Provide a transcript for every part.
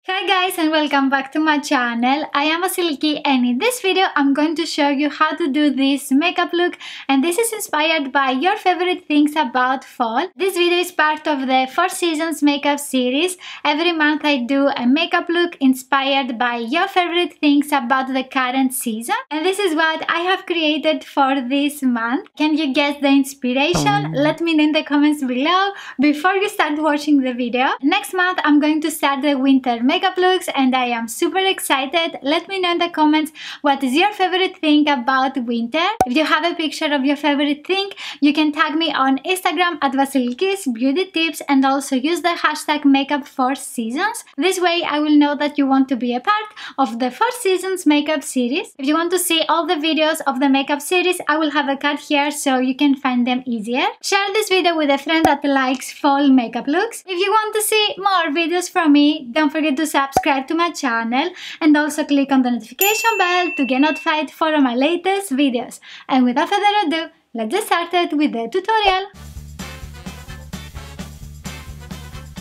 Hi guys and welcome back to my channel. I am Vasilikis and in this video I'm going to show you how to do this makeup look, and this is inspired by your favorite things about fall. This video is part of the 4 seasons makeup series. Every month I do a makeup look inspired by your favorite things about the current season, and this is what I have created for this month. Can you guess the inspiration? Let me know in the comments below before you start watching the video. Next month I'm going to start the winter makeup looks and I am super excited. Let me know in the comments what is your favorite thing about winter. If you have a picture of your favorite thing, you can tag me on Instagram at Vasilikis Beauty Tips and also use the hashtag makeup4seasons. This way I will know that you want to be a part of the 4 seasons makeup series. If you want to see all the videos of the makeup series, I will have a card here so you can find them easier. Share this video with a friend that likes fall makeup looks. If you want to see more videos from me, don't forget to subscribe to my channel and also click on the notification bell to get notified for my latest videos. And without further ado, let's get started with the tutorial.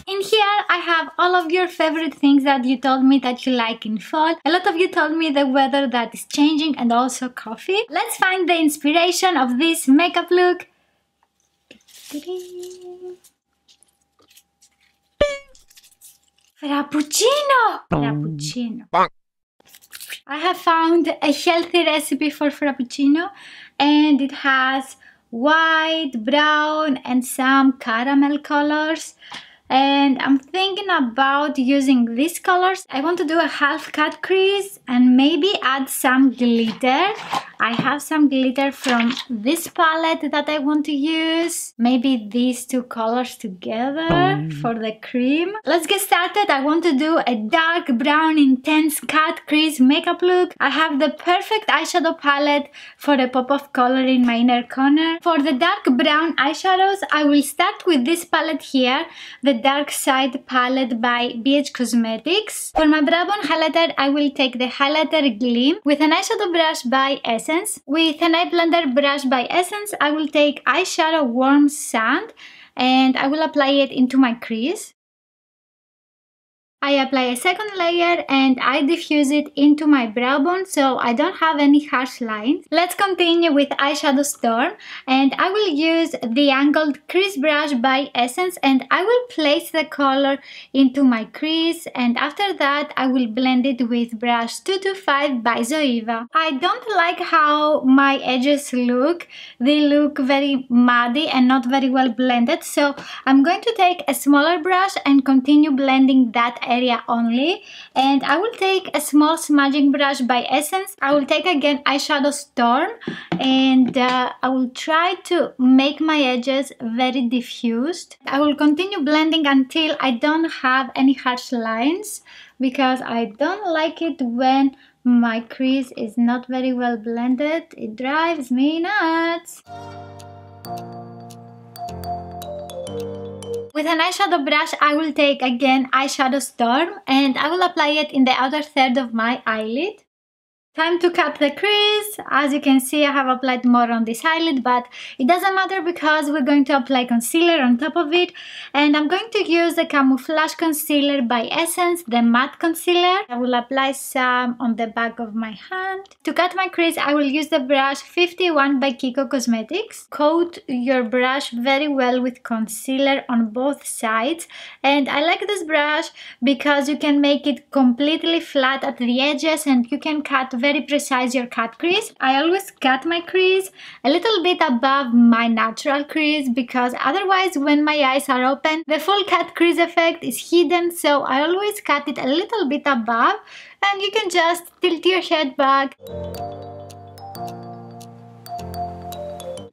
In here I have all of your favorite things that you told me that you like in fall. A lot of you told me the weather that is changing and also coffee. Let's find the inspiration of this makeup look. Frappuccino! I have found a healthy recipe for Frappuccino and it has white, brown and some caramel colors. And I'm thinking about using these colors. I want to do a half cut crease and maybe add some glitter. I have some glitter from this palette that I want to use. Maybe these two colors together for the cream. Let's get started. I want to do a dark brown intense cut crease makeup look. I have the perfect eyeshadow palette for a pop of color in my inner corner. For the dark brown eyeshadows, I will start with this palette here, the Dark Side palette by BH Cosmetics. For my brow bone highlighter, I will take the highlighter Gleam with an eyeshadow brush by Essence. With an eye blender brush by Essence, I will take eyeshadow Warm Sand and I will apply it into my crease. I apply a second layer and I diffuse it into my brow bone so I don't have any harsh lines. Let's continue with eyeshadow Storm and I will use the angled crease brush by Essence and I will place the color into my crease, and after that I will blend it with brush 225 by Zoeva. I don't like how my edges look. They look very muddy and not very well blended, so I'm going to take a smaller brush and continue blending that area only, and I will take a small smudging brush by Essence. I will take again eyeshadow Storm and I will try to make my edges very diffused. I will continue blending until I don't have any harsh lines because I don't like it when my crease is not very well blended. It drives me nuts. With an eyeshadow brush, I will take again eyeshadow Storm and I will apply it in the outer third of my eyelid. Time to cut the crease. As you can see, I have applied more on this eyelid, but it doesn't matter because we're going to apply concealer on top of it, and I'm going to use the Camouflage Concealer by Essence, the matte concealer. I will apply some on the back of my hand. To cut my crease, I will use the brush 51 by Kiko Cosmetics. Coat your brush very well with concealer on both sides, and I like this brush because you can make it completely flat at the edges and you can cut very precise your cut crease. I always cut my crease a little bit above my natural crease because otherwise when my eyes are open the full cut crease effect is hidden, so I always cut it a little bit above and you can just tilt your head back.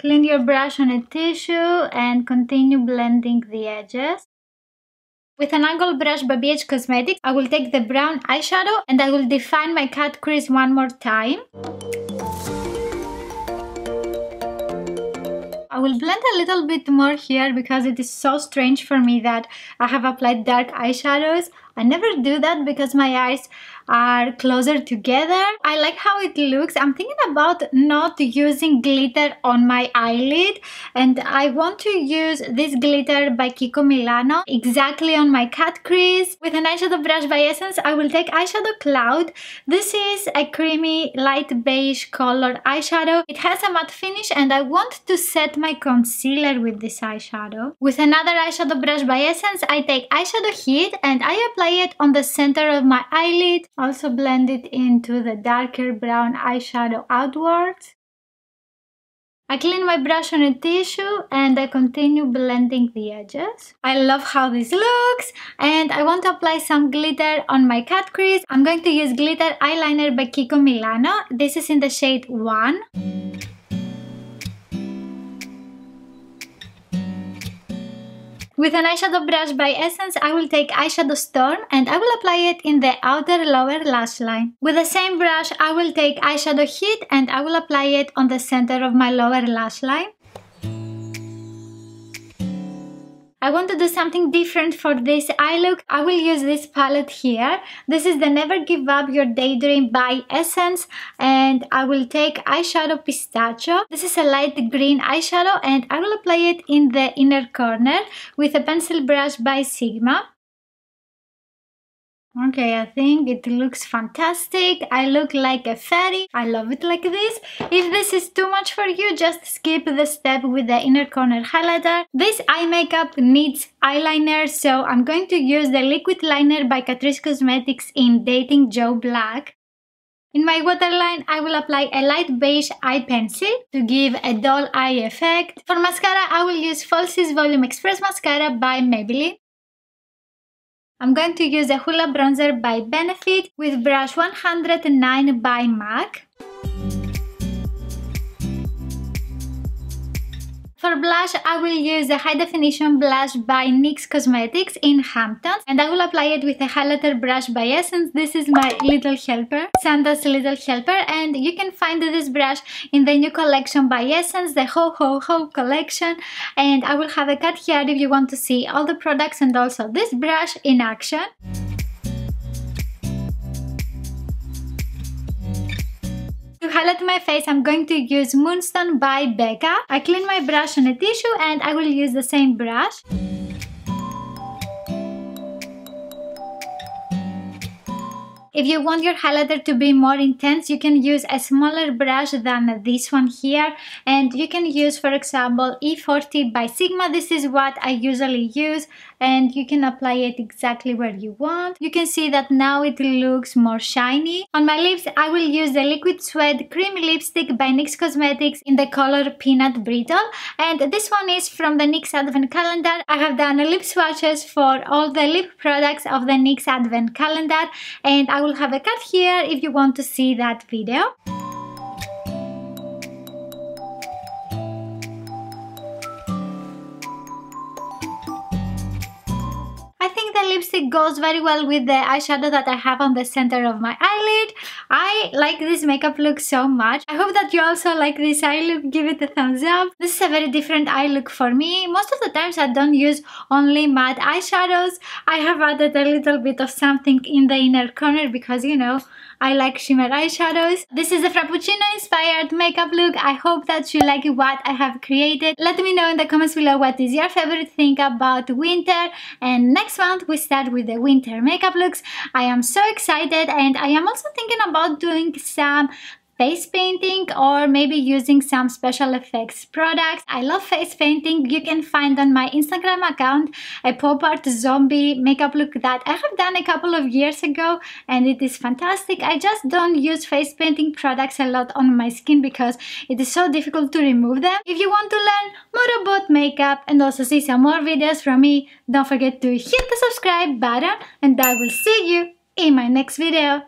Clean your brush on a tissue and continue blending the edges. With an angled brush by BH Cosmetics, I will take the brown eyeshadow and I will define my cut crease one more time. I will blend a little bit more here because it is so strange for me that I have applied dark eyeshadows I never do that because my eyes are closer together. I like how it looks. I'm thinking about not using glitter on my eyelid, and I want to use this glitter by Kiko Milano exactly on my cat crease. With an eyeshadow brush by Essence, I will take eyeshadow Cloud. This is a creamy light beige color eyeshadow. It has a matte finish and I want to set my concealer with this eyeshadow. With another eyeshadow brush by Essence, I take eyeshadow Heat and I apply it on the center of my eyelid. Also blend it into the darker brown eyeshadow outwards. I clean my brush on a tissue and I continue blending the edges. I love how this looks and I want to apply some glitter on my cat crease. I'm going to use glitter eyeliner by Kiko Milano. This is in the shade 1. With an eyeshadow brush by Essence, I will take eyeshadow Storm and I will apply it in the outer lower lash line. With the same brush, I will take eyeshadow Heat and I will apply it on the center of my lower lash line. I want to do something different for this eye look. I will use this palette here. This is the Never Give Up Your Daydream by Essence and I will take eyeshadow Pistachio. This is a light green eyeshadow and I will apply it in the inner corner with a pencil brush by Sigma. Okay, I think it looks fantastic. I look like a fairy. I love it like this. If this is too much for you, just skip the step with the inner corner highlighter. This eye makeup needs eyeliner, so I'm going to use the liquid liner by Catrice Cosmetics in Dating Joe Black. In my waterline, I will apply a light beige eye pencil to give a doll eye effect. For mascara, I will use Falsies Volume Express Mascara by Maybelline. I'm going to use a Hoola bronzer by Benefit with brush 109 by MAC. For blush, I will use a high definition blush by NYX Cosmetics in Hamptons and I will apply it with a highlighter brush by Essence. This is my little helper, Santa's little helper, and you can find this brush in the new collection by Essence, the Ho Ho Ho collection, and I will have a cut here if you want to see all the products and also this brush in action. To highlight my face, I'm going to use Moonstone by Becca. I clean my brush on a tissue and I will use the same brush. If you want your highlighter to be more intense, you can use a smaller brush than this one here, and you can use, for example, E40 by Sigma. This is what I usually use, and you can apply it exactly where you want. You can see that now it looks more shiny. On my lips, I will use the Liquid Suede Creamy Lipstick by NYX Cosmetics in the color Peanut Brittle, and this one is from the NYX Advent Calendar. I have done lip swatches for all the lip products of the NYX Advent Calendar, and I will have a cut here if you want to see that video. I think the lipstick goes very well with the eyeshadow that I have on the center of my eyelid. I like this makeup look so much. I hope that you also like this eye look. Give it a thumbs up. This is a very different eye look for me. Most of the times I don't use only matte eyeshadows. I have added a little bit of something in the inner corner because, you know, I like shimmer eyeshadows. This is a Frappuccino inspired makeup look. I hope that you like what I have created. Let me know in the comments below what is your favorite thing about winter, and next month we start with the winter makeup looks. I am so excited, and I am also thinking about doing some face painting or maybe using some special effects products. I love face painting. You can find on my Instagram account a pop art zombie makeup look that I have done a couple of years ago, and it is fantastic. I just don't use face painting products a lot on my skin because it is so difficult to remove them. If you want to learn more about makeup and also see some more videos from me, don't forget to hit the subscribe button, and I will see you in my next video.